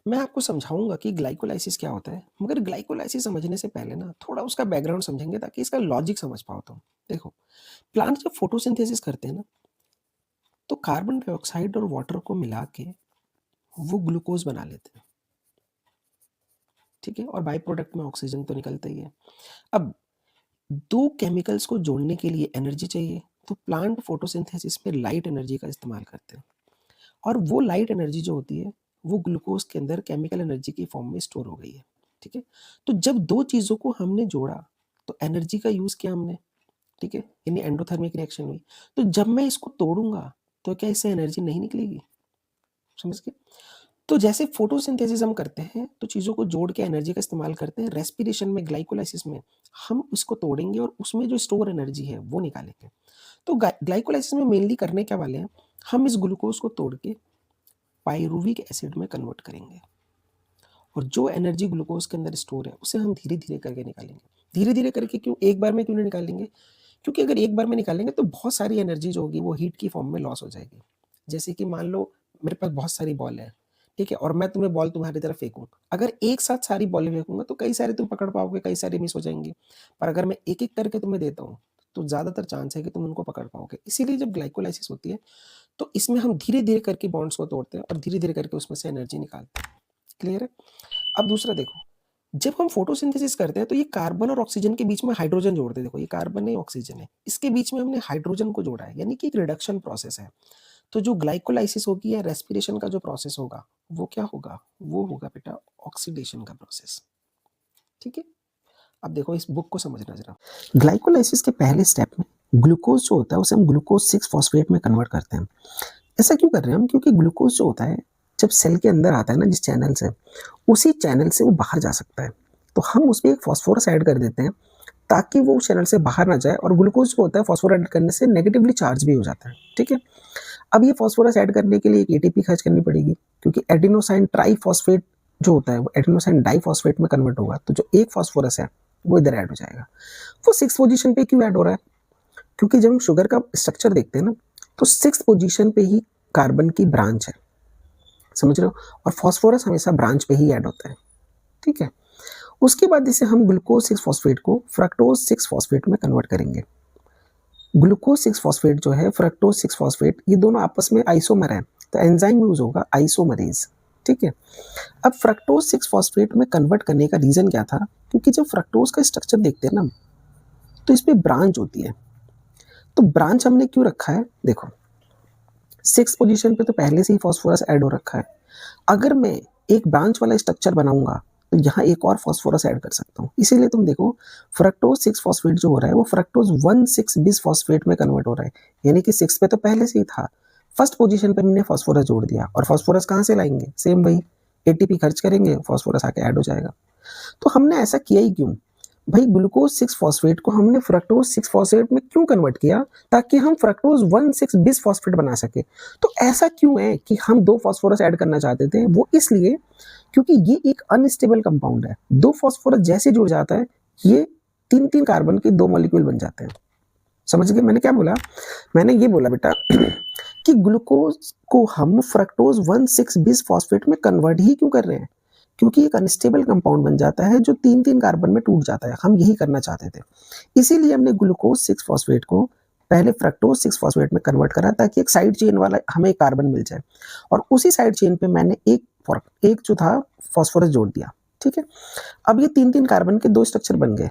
मैं आपको समझाऊँगा कि ग्लाइकोलाइसिस क्या होता है, मगर ग्लाइकोलाइसिस समझने से पहले ना थोड़ा उसका बैकग्राउंड समझेंगे ताकि इसका लॉजिक समझ पाओ तुम। देखो, प्लांट जब फोटोसिंथेसिस करते हैं ना, तो कार्बन डाइऑक्साइड और वाटर को मिला के वो ग्लूकोज़ बना लेते हैं, ठीक है? और बाय प्रोडक्ट में ऑक्सीजन तो निकलता ही है। अब 2 केमिकल्स को जोड़ने के लिए एनर्जी चाहिए, तो प्लांट फोटोसिंथेसिस में लाइट एनर्जी का इस्तेमाल करते हैं और वो लाइट एनर्जी जो होती है, वो ग्लूकोज़ के अंदर केमिकल एनर्जी की फॉर्म में स्टोर हो गई है, ठीक है? तो जब 2 चीज़ों को हमने जोड़ा, तो एनर्जी का यूज़ किया हमने, ठीक है? यानी एंडोथर्मिक रिएक्शन हुई। तो जब मैं इसको तोड़ूँगा, तो क्या इससे एनर्जी नहीं निकलेगी? समझ गए? तो जैसे फोटोसिंथेसिस हम करते हैं, तो चीज़ों को जोड़ के एनर्जी का इस्तेमाल करते हैं, रेस्पिरेशन में, ग्लाइकोलाइसिस में हम उसको तोड़ेंगे और उसमें जो स्टोर एनर्जी है, वो निकालेंगे। तो ग्लाइकोलाइसिस में मेनली करने क्या वाले हैं, हम इस ग्लूकोज़ को तोड़ के पाइरुविक एसिड में कन्वर्ट करेंगे और जो एनर्जी ग्लूकोज़ के अंदर स्टोर है, उसे हम धीरे-धीरे करके निकालेंगे। धीरे-धीरे करके क्यों? एक बार में क्यों नहीं निकालेंगे? क्योंकि अगर एक बार में निकालेंगे तो बहुत सारी एनर्जी जो होगी वो हीट की फॉर्म में लॉस हो जाएगी। जैसे कि मान लो मेरे पास बहुत सारी बॉल है, ठीक है? और मैं तुम्हें बॉल तुम्हारी तरफ फेंकूँ। अगर एक साथ सारी बॉलें फेंकूँगा तो कई सारी तुम पकड़ पाओगे, कई सारी मिस हो जाएँगी। पर अगर मैं एक-एक करके तुम्हें देता हूँ, तो ज़्यादातर चांस है कि तुम उनको पकड़ पाओगे। इसीलिए जब ग्लाइकोलाइसिस होती है, तो इसमें हम धीरे-धीरे करके बॉन्ड्स को तोड़ते हैं और धीरे-धीरे करके उसमें से एनर्जी निकालते हैं। क्लियर है? अब दूसरा देखो, जब हम फोटोसिंथेसिस करते हैं तो ये कार्बन और ऑक्सीजन के बीच में हाइड्रोजन जोड़ते हैं। देखो ये कार्बन है, ऑक्सीजन है। इसके बीच में हमने हाइड्रोजन को जोड़ा है, यानी कि एक रिडक्शन प्रोसेस है। तो जो ग्लाइकोलाइसिस होगी या रेस्पिरेशन का जो प्रोसेस होगा, वो क्या होगा? वो होगा बेटा ऑक्सीडेशन का प्रोसेस। ठीक है? अब देखो इस बुक को समझना ज़रा। ग्लाइकोलाइसिस के पहले स्टेप में ग्लूकोज़ जो होता है उसे हम ग्लूकोज़ 6 फॉस्फेट में कन्वर्ट करते हैं। ऐसा क्यों कर रहे हैं हम? क्योंकि ग्लूकोज़ जो होता है, जब सेल के अंदर आता है ना जिस चैनल से, उसी चैनल से वो बाहर जा सकता है। तो हम उसमें एक फास्फोरस ऐड कर देते हैं, ताकि वो उस चैनल से बाहर ना जाए और ग्लूकोज़ जो होता है फास्फोरस ऐड करने से नेगेटिवली चार्ज भी हो जाता है, ठीक है? अब ये फास्फोरस ऐड करने के लिए एक एटीपी खर्च करनी पड़ेगी, क्योंकि एडेनोसाइन ट्राइफॉस्फेट जो होता है, वो एडेनोसाइन डाइफॉस्फेट में कन्वर्ट होगा। तो जो एक फास्फोरस है, वो इधर ऐड हो जाएगा। वो 6th पोज़ीशन पे क्यों ऐड हो रहा है? क्योंकि जब हम शुगर का स्ट्रक्चर देखते हैं ना, तो 6th पोज़ीशन पे ही कार्बन की ब्रांच है। समझ रहे हो? और फास्फोरस हमेशा ब्रांच पे ही ऐड होता है, ठीक है? उसके बाद इसे हम ग्लूकोज 6 फॉस्फेट को फ्रक्टोज 6 फॉस्फेट में कन्वर्ट करेंगे। ग्लूकोज 6 फॉस्फेट जो है, फ्रक्टोज 6 फॉस्फेट, ये दोनों आपस में आइसोमर है, तो एंजाइम यूज होगा आइसोमरेज, ठीक है? अब फ्रक्टोज 6 फॉस्फेट में कन्वर्ट करने का रीजन क्या था? क्योंकि जब फ्रक्टोज का स्ट्रक्चर देखते हैं ना, तो इस पे ब्रांच होती है। तो ब्रांच हमने क्यों रखा है? देखो, 6 पोजीशन पे तो पहले से ही फास्फोरस ऐड हो रखा है। अगर मैं एक ब्रांच वाला स्ट्रक्चर बनाऊँगा, तो यहाँ एक और फास्फोरस ऐड कर सकता हूँ। इसीलिए तुम देखो, फ्रक्टोज 6 फॉस्फेट जो हो रहा है, वो फ्रक्टोज 1,6 बिस फॉस्फेट में कन्वर्ट हो रहा है। यानी कि 6 पे तो पहले से ही था। फर्स्ट पोजीशन पे मैंने फास्फोरस जोड़ दिया और फास्फोरस कहाँ से लाएँगे? सेम वही एटीपी खर्च करेंगे, फास्फोरस आके ऐड हो जाएगा। तो हमने ऐसा किया ही क्यों? भाई ग्लूकोज 6 फॉस्फेट को हमने फ्रक्टोज 6 फॉस्फेट में क्यों कन्वर्ट किया? ताकि हम फ्रक्टोज 1,6 बिस फॉस्फेट बना सके। तो ऐसा क्यों है कि हम 2 फास्फोरस ऐड करना चाहते थे? वो इसलिए क्योंकि ये एक अनस्टेबल कंपाउंड है। 2 फास्फोरस जैसे जुड़ जाता है, ये 3-3 कार्बन के 2 मॉलिक्यूल बन जाते हैं। समझ गए मैंने क्या बोला? मैंने ये बोला बेटा कि ग्लूकोज को हम फ्रक्टोज 1,6 बिस फॉस्फेट में कन्वर्ट ही क्यों कर रहे हैं? क्योंकि एक अनस्टेबल कंपाउंड बन जाता है जो 3-3 कार्बन में टूट जाता है। हम यही करना चाहते थे। इसीलिए हमने ग्लूकोज 6 फॉस्फेट को पहले फ्रक्टोज 6 फॉस्फेट में कन्वर्ट करा, ताकि एक साइड चेन वाला हमें एक कार्बन मिल जाए और उसी साइड चेन पे मैंने एक जो था फास्फोरस जोड़ दिया, ठीक है? अब ये 3-3 कार्बन के 2 स्ट्रक्चर बन गए।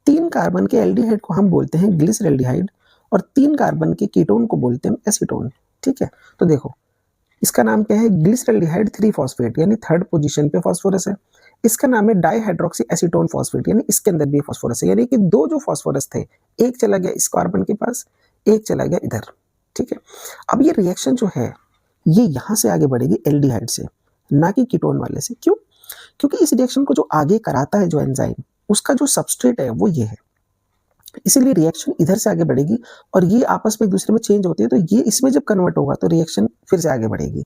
3 कार्बन के एल्डिहाइड को हम बोलते हैं ग्लिसरैल्डिहाइड और 3 कार्बन के कीटोन को बोलते हैं एसीटोन, ठीक है? तो देखो, इसका नाम क्या है? ग्लिसरैल्डिहाइड 3 फॉस्फेट, यानी थर्ड पोजीशन पे फास्फोरस है। इसका नाम है डाइहाइड्रोक्सी एसीटोन फॉस्फेट, यानी इसके अंदर भी फास्फोरस है। यानी कि 2 जो फास्फोरस थे, एक चला गया इस कार्बन के पास, एक चला गया इधर, ठीक है? अब ये रिएक्शन जो है, ये यहाँ से आगे बढ़ेगी एल्डिहाइड से, ना कि कीटोन वाले से। क्यों? क्योंकि इस रिएक्शन को जो आगे कराता है जो एंजाइम, उसका जो सबस्ट्रेट है वो ये है। इसीलिए रिएक्शन इधर से आगे बढ़ेगी और ये आपस में एक दूसरे में चेंज होती है, तो ये इसमें जब कन्वर्ट होगा तो रिएक्शन फिर से आगे बढ़ेगी।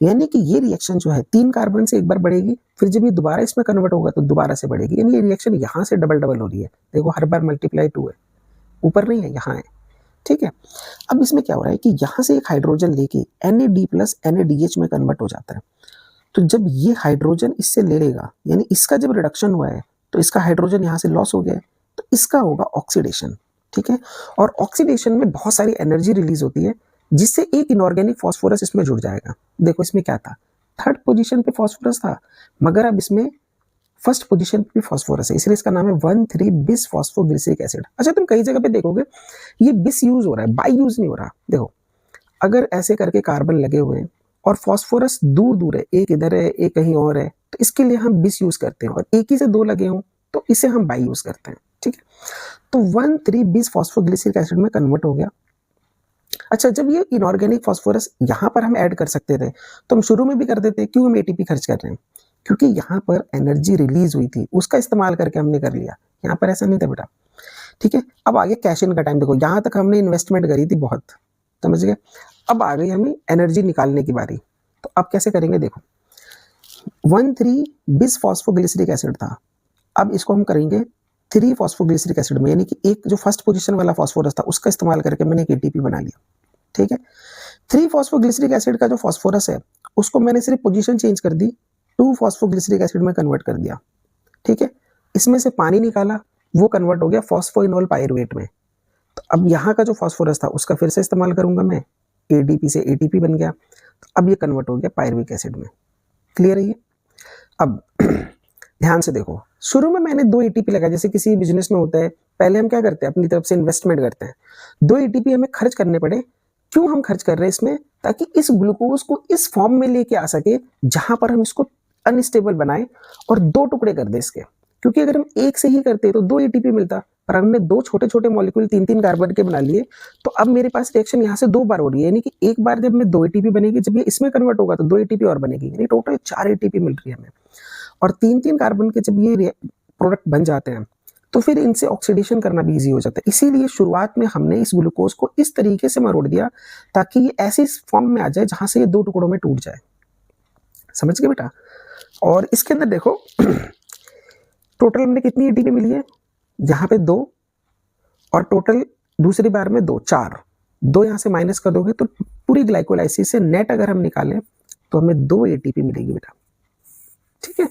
यानी कि ये रिएक्शन जो है 3 कार्बन से एक बार बढ़ेगी, फिर जब ये दोबारा इसमें कन्वर्ट होगा तो दोबारा से बढ़ेगी। यानी ये रिएक्शन यहाँ से डबल-डबल हो रही है। देखो हर बार मल्टीप्लाई 2 है, ऊपर नहीं है, यहाँ है, ठीक है? अब इसमें क्या हो रहा है कि यहाँ से एक हाइड्रोजन लेके NAD+ NADH में कन्वर्ट हो जाता है। तो जब ये हाइड्रोजन इससे ले लेगा, यानी इसका जब रिडक्शन हुआ है तो इसका हाइड्रोजन यहाँ से लॉस हो गया है, तो इसका होगा ऑक्सीडेशन, ठीक है। और ऑक्सीडेशन में बहुत सारी एनर्जी रिलीज होती है, जिससे एक इनऑर्गेनिक फास्फोरस इसमें जुड़ जाएगा। देखो इसमें क्या था, थर्ड पोजीशन पे फास्फोरस था, मगर अब इसमें फर्स्ट पोजीशन पे फास्फोरस है, इसलिए इसका नाम है 1,3 बिस फॉस्फोग्लिसरिक एसिड। अच्छा, तुम कई जगह पे देखोगे ये बिस यूज हो रहा है, बाई यूज नहीं हो रहा। देखो अगर ऐसे करके कार्बन लगे हुए हैं और फास्फोरस दूर दूर है, एक इधर है एक कहीं और है, तो इसके लिए हम बिस यूज करते हैं, और एक ही से दो लगे हों तो इसे हम बाई यूज करते हैं, ठीक है। तो 1,3 बिस फॉस्फोग्लिसरिक एसिड में कन्वर्ट हो गया। अच्छा, जब ये इनऑर्गेनिक फास्फोरस यहाँ पर हम ऐड कर सकते थे तो हम शुरू में भी कर देते, क्यों हम एटीपी खर्च कर रहे हैं? क्योंकि यहाँ पर एनर्जी रिलीज हुई थी, उसका इस्तेमाल करके हमने कर लिया, यहाँ पर ऐसा नहीं था बेटा, ठीक है। अब आगे कैश इन का टाइम, देखो यहाँ तक हमने इन्वेस्टमेंट करी थी बहुत, समझ गए। अब आ गई हमें एनर्जी निकालने की बारी, तो अब कैसे करेंगे? देखो 1,3 बिस फॉस्फोग्लिसरिक एसिड था, अब इसको हम करेंगे 3 फॉस्फोग्लिसरिक एसिड में, यानी कि एक जो फर्स्ट पोजीशन वाला फॉस्फोरस था उसका इस्तेमाल करके मैंने एक एटीपी बना लिया, ठीक है। 3 फॉस्फोग्लिसरिक एसिड का जो फॉस्फोरस है उसको मैंने सिर्फ पोजीशन चेंज कर दी, 2 फॉस्फोग्लिसरिक एसिड में कन्वर्ट कर दिया, ठीक है। इसमें से पानी निकाला, वो कन्वर्ट हो गया फॉस्फोइनोल पायरुवेट में। तो अब यहाँ का जो फॉस्फोरस था उसका फिर से इस्तेमाल करूंगा मैं, एडीपी से एटीपी बन गया, तो अब ये कन्वर्ट हो गया पायरुविक एसिड में। क्लियर है ये? अब ध्यान से देखो, शुरू में मैंने 2 एटीपी लगाया, जैसे किसी बिजनेस में होता है, पहले हम क्या करते हैं, अपनी तरफ से इन्वेस्टमेंट करते हैं, 2 एटीपी हमें खर्च करने पड़े। क्यों हम खर्च कर रहे हैं इसमें? ताकि इस ग्लूकोज को इस फॉर्म में लेके आ सके जहां पर हम इसको अनस्टेबल बनाए और 2 टुकड़े कर दे इसके। क्योंकि अगर हम एक से ही करते तो 2 एटीपी मिलता, पर हमने 2 छोटे छोटे मॉलिक्यूल 3-3 कार्बन के बना लिए, तो अब मेरे पास रिएक्शन यहाँ से 2 बार हो रही है, यानी कि एक बार जब मैं 2 एटीपी बनेगी, जब ये इसमें कन्वर्ट होगा तो 2 एटीपी और बनेगी, यानी टोटल 4 एटीपी मिल रही है हमें। और 3-3 कार्बन के जब ये प्रोडक्ट बन जाते हैं तो फिर इनसे ऑक्सीडेशन करना भी इजी हो जाता है। इसीलिए शुरुआत में हमने इस ग्लूकोज को इस तरीके से मरोड़ दिया ताकि ये ऐसी फॉर्म में आ जाए जहां से ये 2 टुकड़ों में टूट जाए। समझ गए बेटा? और इसके अंदर देखो टोटल हमने कितनी एटीपी मिली है, यहाँ पे 2, और टोटल दूसरी बार में 2, 4, 2 यहाँ से माइनस कर दोगे तो पूरी ग्लाइकोलाइसिस से नेट अगर हम निकालें तो हमें 2 एटीपी मिलेगी बेटा, ठीक है।